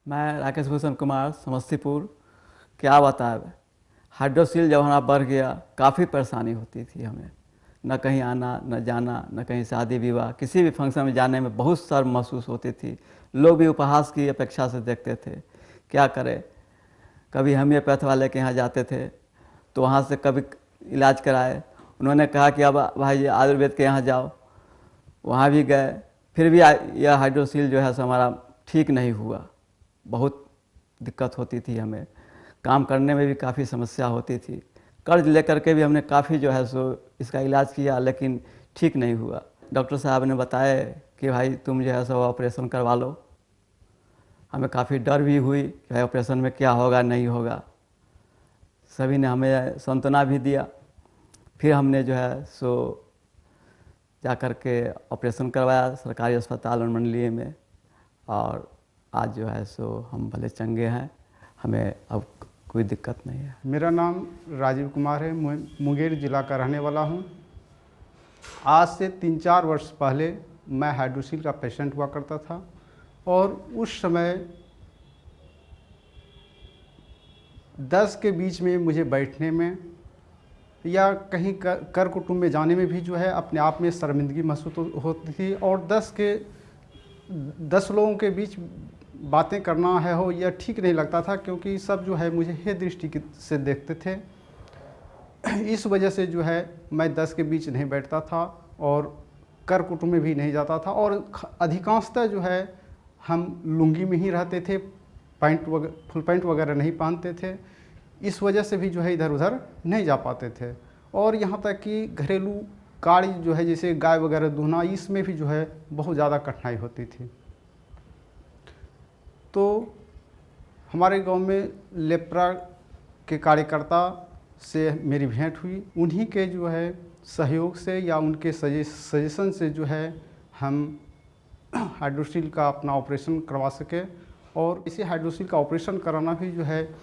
मैं राकेश भूषण कुमार समस्तीपुर। क्या बताएं, हाइड्रोसील जब हमारा बढ़ गया काफ़ी परेशानी होती थी हमें। न कहीं आना न जाना, न कहीं शादी विवाह, किसी भी फंक्शन में जाने में बहुत शर्म महसूस होती थी। लोग भी उपहास की अपेक्षा से देखते थे। क्या करें, कभी होम्योपैथ वाले के यहाँ जाते थे तो वहाँ से कभी इलाज कराए। उन्होंने कहा कि अब भाई आयुर्वेद के यहाँ जाओ, वहाँ भी गए, फिर भी यह हाइड्रोसील जो है सो हमारा ठीक नहीं हुआ। बहुत दिक्कत होती थी हमें, काम करने में भी काफ़ी समस्या होती थी। कर्ज लेकर के भी हमने काफ़ी जो है सो इसका इलाज किया, लेकिन ठीक नहीं हुआ। डॉक्टर साहब ने बताया कि भाई तुम जो है सो ऑपरेशन करवा लो। हमें काफ़ी डर भी हुई कि भाई ऑपरेशन में क्या होगा नहीं होगा। सभी ने हमें सांत्वना भी दिया। फिर हमने जो है सो जा कर के ऑपरेशन करवाया सरकारी अस्पताल और मंडलीय में, और आज जो है सो हम भले चंगे हैं, हमें अब कोई दिक्कत नहीं है। मेरा नाम राजीव कुमार है, मुंगेर ज़िला का रहने वाला हूँ। आज से 3-4 वर्ष पहले मैं हाइड्रोसील का पेशेंट हुआ करता था, और उस समय 10 के बीच में मुझे बैठने में या कहीं कर कुटुंब में जाने में भी जो है अपने आप में शर्मिंदगी महसूस होती थी। और 10 लोगों के बीच बातें करना है हो यह ठीक नहीं लगता था, क्योंकि सब जो है मुझे हे दृष्टि से देखते थे। इस वजह से जो है मैं 10 के बीच नहीं बैठता था और कर कुटुंब में भी नहीं जाता था। और अधिकांशतः जो है हम लुंगी में ही रहते थे, फुल पैंट वगैरह नहीं पहनते थे। इस वजह से भी जो है इधर उधर नहीं जा पाते थे। और यहाँ तक कि घरेलू कार्य जो है जैसे गाय वगैरह दूहना, इसमें भी जो है बहुत ज़्यादा कठिनाई होती थी। तो हमारे गांव में लेप्रा के कार्यकर्ता से मेरी भेंट हुई। उन्हीं के जो है सहयोग से या उनके सजेशन से जो है हम हाइड्रोसील का अपना ऑपरेशन करवा सके। और इसे हाइड्रोसील का ऑपरेशन कराना भी जो है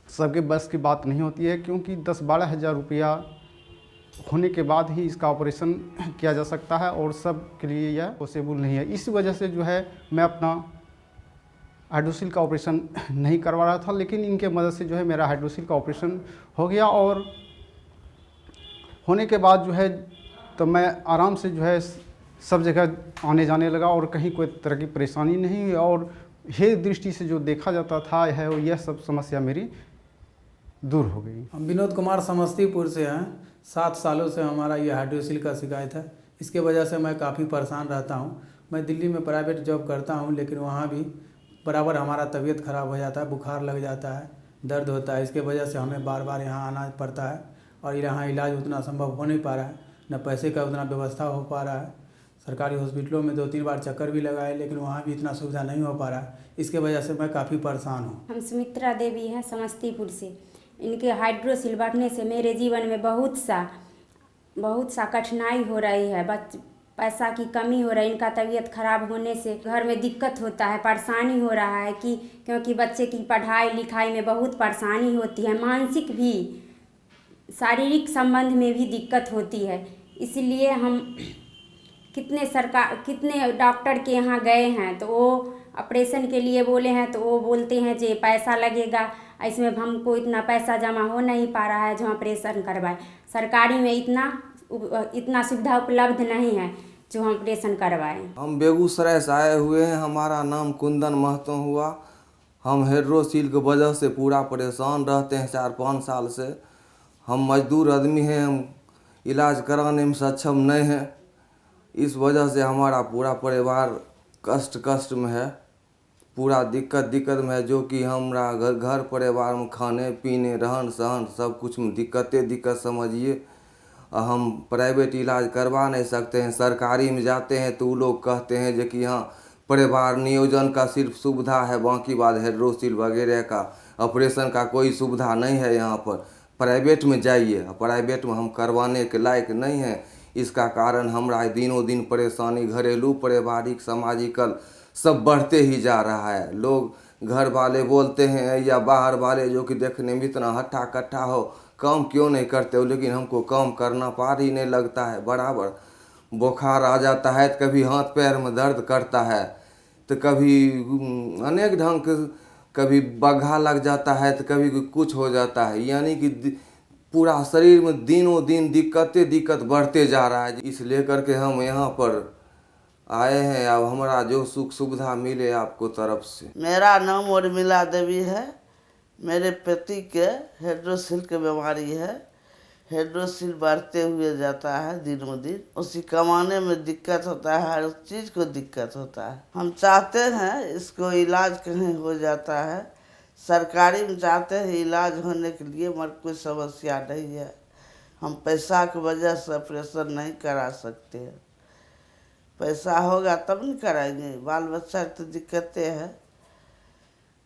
सबके बस की बात नहीं होती है, क्योंकि 10-12 हज़ार रुपया होने के बाद ही इसका ऑपरेशन किया जा सकता है, और सब के लिए यह पॉसिबल नहीं है। इस वजह से जो है मैं अपना हाइड्रोसील का ऑपरेशन नहीं करवा रहा था, लेकिन इनके मदद से जो है मेरा हाइड्रोसील का ऑपरेशन हो गया। और होने के बाद जो है तो मैं आराम से जो है सब जगह आने जाने लगा, और कहीं कोई तरह की परेशानी नहीं हुई। और हे दृष्टि से जो देखा जाता था है यह सब समस्या मेरी दूर हो गई। हम विनोद कुमार समस्तीपुर से हैं। 7 सालों से हमारा ये हाइड्रोसील का शिकायत है। इसके वजह से मैं काफ़ी परेशान रहता हूँ। मैं दिल्ली में प्राइवेट जॉब करता हूँ, लेकिन वहाँ भी बराबर हमारा तबीयत ख़राब हो जाता है, बुखार लग जाता है, दर्द होता है। इसके वजह से हमें बार बार यहाँ आना पड़ता है, और यहाँ इलाज उतना संभव हो नहीं पा रहा है, न पैसे का उतना व्यवस्था हो पा रहा है। सरकारी हॉस्पिटलों में 2-3 बार चक्कर भी लगाए, लेकिन वहाँ भी इतना सुविधा नहीं हो पा रहा है। इसके वजह से मैं काफ़ी परेशान हूँ। हम सुमित्रा देवी हैं समस्तीपुर से। इनके हाइड्रोसील बढ़ने से मेरे जीवन में बहुत सा कठिनाई हो रही है। पैसा की कमी हो रही है। इनका तबीयत खराब होने से घर में दिक्कत होता है, परेशानी हो रहा है कि क्योंकि बच्चे की पढ़ाई लिखाई में बहुत परेशानी होती है, मानसिक भी, शारीरिक संबंध में भी दिक्कत होती है। इसलिए हम कितने डॉक्टर के यहाँ गए हैं, तो वो ऑपरेशन के लिए बोले हैं, तो वो बोलते हैं जे पैसा लगेगा। इसमें हमको इतना पैसा जमा हो नहीं पा रहा है जो ऑपरेशन करवाए। सरकारी में इतना सुविधा उपलब्ध नहीं है जो हम ऑपरेशन करवाएं। हम बेगूसराय से आए हुए हैं। हमारा नाम कुंदन महतो हुआ। हम हाइड्रोसील की वजह से पूरा परेशान रहते हैं 4-5 साल से। हम मजदूर आदमी हैं, हम इलाज कराने में सक्षम नहीं हैं। इस वजह से हमारा पूरा परिवार कष्ट में है, पूरा दिक्कत में है। जो कि हमारा घर परिवार में खाने पीने रहन सहन सब कुछ में दिक्कत समझिए। हम प्राइवेट इलाज करवा नहीं सकते हैं। सरकारी में जाते हैं तो वो लोग कहते हैं जो कि यहाँ परिवार नियोजन का सिर्फ सुविधा है, बाकी बात हाइड्रोसील वगैरह का ऑपरेशन का कोई सुविधा नहीं है। यहाँ पर प्राइवेट में जाइए, प्राइवेट में हम करवाने के लायक नहीं हैं। इसका कारण हमारा दिनों दिन परेशानी घरेलू पारिवारिक सामाजिकल सब बढ़ते ही जा रहा है। लोग घर वाले बोलते हैं या बाहर वाले जो कि देखने में इतना हट्ठा कट्ठा हो, काम क्यों नहीं करते हो, लेकिन हमको काम करना पार ही नहीं लगता है। बराबर बुखार आ जाता है तो कभी हाथ पैर में दर्द करता है, तो कभी अनेक ढंग के, कभी बग्घा लग जाता है तो कभी कुछ हो जाता है, यानी कि पूरा शरीर में दिनों दिन दिक्कत बढ़ते जा रहा है। इस लेकर के हम यहाँ पर आए हैं। अब हमारा जो सुख सुविधा मिले आपको तरफ से। मेरा नाम उर्मिला देवी है। मेरे पति के हाइड्रोसिल की बीमारी है। हाइड्रोसिल बढ़ते हुए जाता है दिनों दिन। उसी कमाने में दिक्कत होता है, हर चीज़ को दिक्कत होता है। हम चाहते हैं इसको इलाज कहीं हो जाता है, सरकारी में चाहते हैं इलाज होने के लिए, मगर कोई समस्या नहीं है। हम पैसा की वजह से ऑपरेशन नहीं करा सकते हैं। पैसा होगा तब नहीं कराएंगे, बाल बच्चा की तो दिक्कतें हैं।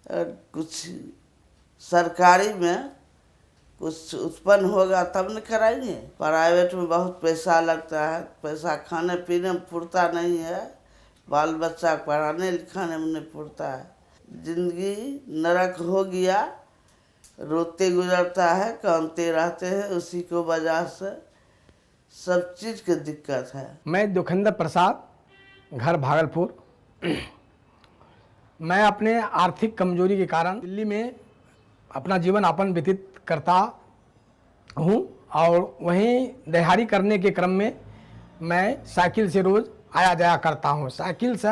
और कुछ सरकारी में कुछ उत्पन्न होगा तब न कराएंगे। प्राइवेट में बहुत पैसा लगता है, पैसा खाने पीने में पुरता नहीं है, बाल बच्चा पढ़ाने लिखाने में नहीं पुरता है। जिंदगी नरक हो गया, रोते गुजरता है, कामते रहते हैं, उसी को वजह से सब चीज़ की दिक्कत है। मैं दुखिंदर प्रसाद, घर भागलपुर। मैं अपने आर्थिक कमजोरी के कारण दिल्ली में अपना जीवन यापन व्यतीत करता हूँ और वहीं दिहाड़ी करने के क्रम में मैं साइकिल से रोज़ आया जाया करता हूँ। साइकिल से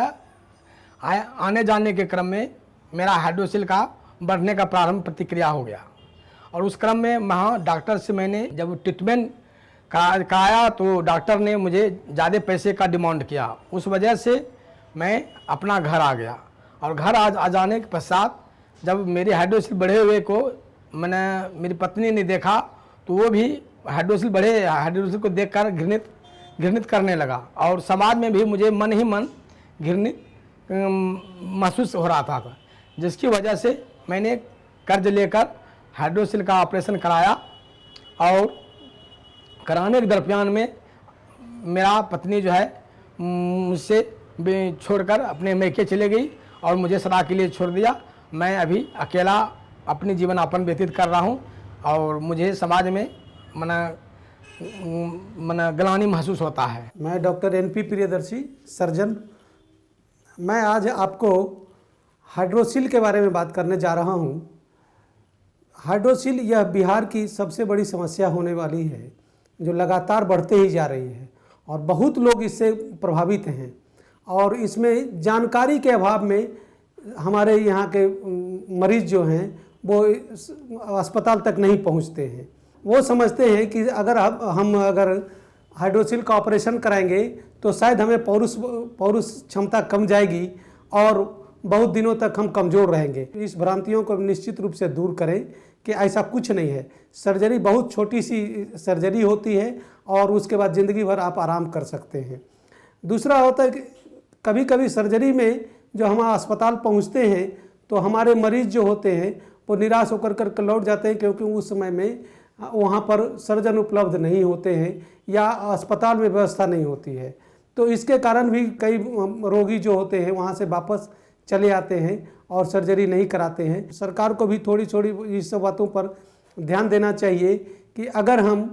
आने जाने के क्रम में मेरा हाइड्रोसिल का बढ़ने का प्रारंभ प्रतिक्रिया हो गया और उस क्रम में वहाँ डॉक्टर से मैंने जब ट्रीटमेंट कराया तो डॉक्टर ने मुझे ज़्यादा पैसे का डिमांड किया। उस वजह से मैं अपना घर आ गया और घर आ जाने के पश्चात जब मेरे हाइड्रोसिल बढ़े हुए को मेरी पत्नी ने देखा तो वो भी हाइड्रोसिल को देखकर घृणित करने लगा और समाज में भी मुझे मन ही मन घृणित महसूस हो रहा था, जिसकी वजह से मैंने कर्ज लेकर हाइड्रोसिल का ऑपरेशन कराया और कराने के दरमियान में मेरा पत्नी जो है मुझसे छोड़कर अपने मैके चले गई और मुझे सदा के लिए छोड़ दिया। मैं अभी अकेला अपनी जीवन यापन व्यतीत कर रहा हूँ और मुझे समाज में ग्लानि महसूस होता है। मैं डॉक्टर NP प्रियदर्शी, सर्जन। मैं आज आपको हाइड्रोसिल के बारे में बात करने जा रहा हूँ। हाइड्रोसिल यह बिहार की सबसे बड़ी समस्या होने वाली है, जो लगातार बढ़ते ही जा रही है और बहुत लोग इससे प्रभावित हैं और इसमें जानकारी के अभाव में हमारे यहाँ के मरीज जो हैं वो अस्पताल तक नहीं पहुँचते हैं। वो समझते हैं कि अगर हम हाइड्रोसिल का ऑपरेशन कराएंगे तो शायद हमें पौरुष क्षमता कम जाएगी और बहुत दिनों तक हम कमज़ोर रहेंगे। इस भ्रांतियों को निश्चित रूप से दूर करें कि ऐसा कुछ नहीं है। सर्जरी बहुत छोटी सी सर्जरी होती है और उसके बाद ज़िंदगी भर आप आराम कर सकते हैं। दूसरा होता है कि कभी कभी सर्जरी में जो हम अस्पताल पहुंचते हैं तो हमारे मरीज़ जो होते हैं वो निराश होकर कर लौट जाते हैं, क्योंकि उस समय में वहाँ पर सर्जन उपलब्ध नहीं होते हैं या अस्पताल में व्यवस्था नहीं होती है। तो इसके कारण भी कई रोगी जो होते हैं वहाँ से वापस चले आते हैं और सर्जरी नहीं कराते हैं। सरकार को भी थोड़ी इस सब बातों पर ध्यान देना चाहिए कि अगर हम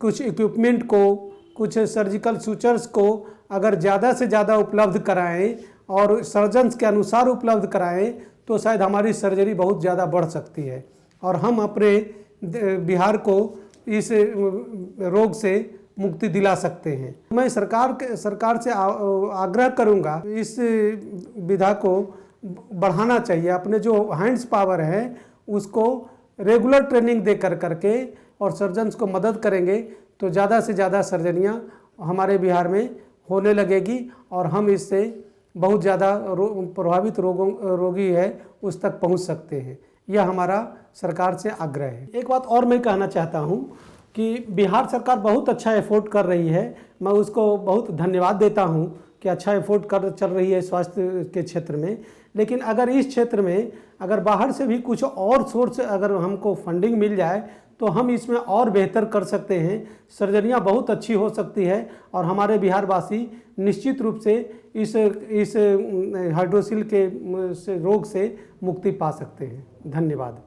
कुछ इक्विपमेंट को, कुछ सर्जिकल सूचर्स को अगर ज़्यादा से ज़्यादा उपलब्ध कराएं और सर्जन्स के अनुसार उपलब्ध कराएं तो शायद हमारी सर्जरी बहुत ज़्यादा बढ़ सकती है और हम अपने बिहार को इस रोग से मुक्ति दिला सकते हैं। मैं सरकार से आग्रह करूंगा, इस विधा को बढ़ाना चाहिए। अपने जो हैंड्स पावर है उसको रेगुलर ट्रेनिंग दे करके और सर्जन्स को मदद करेंगे तो ज़्यादा से ज़्यादा सर्जरियां हमारे बिहार में होने लगेगी और हम इससे बहुत ज़्यादा प्रभावित रोगी है उस तक पहुंच सकते हैं। यह हमारा सरकार से आग्रह है। एक बात और मैं कहना चाहता हूं कि बिहार सरकार बहुत अच्छा एफर्ट कर रही है। मैं उसको बहुत धन्यवाद देता हूं कि अच्छा एफर्ट कर चल रही है स्वास्थ्य के क्षेत्र में। लेकिन अगर इस क्षेत्र में अगर बाहर से भी कुछ और सोर्स अगर हमको फंडिंग मिल जाए तो हम इसमें और बेहतर कर सकते हैं। सर्जरियां बहुत अच्छी हो सकती है और हमारे बिहारवासी निश्चित रूप से इस हाइड्रोसिल के रोग से मुक्ति पा सकते हैं। धन्यवाद।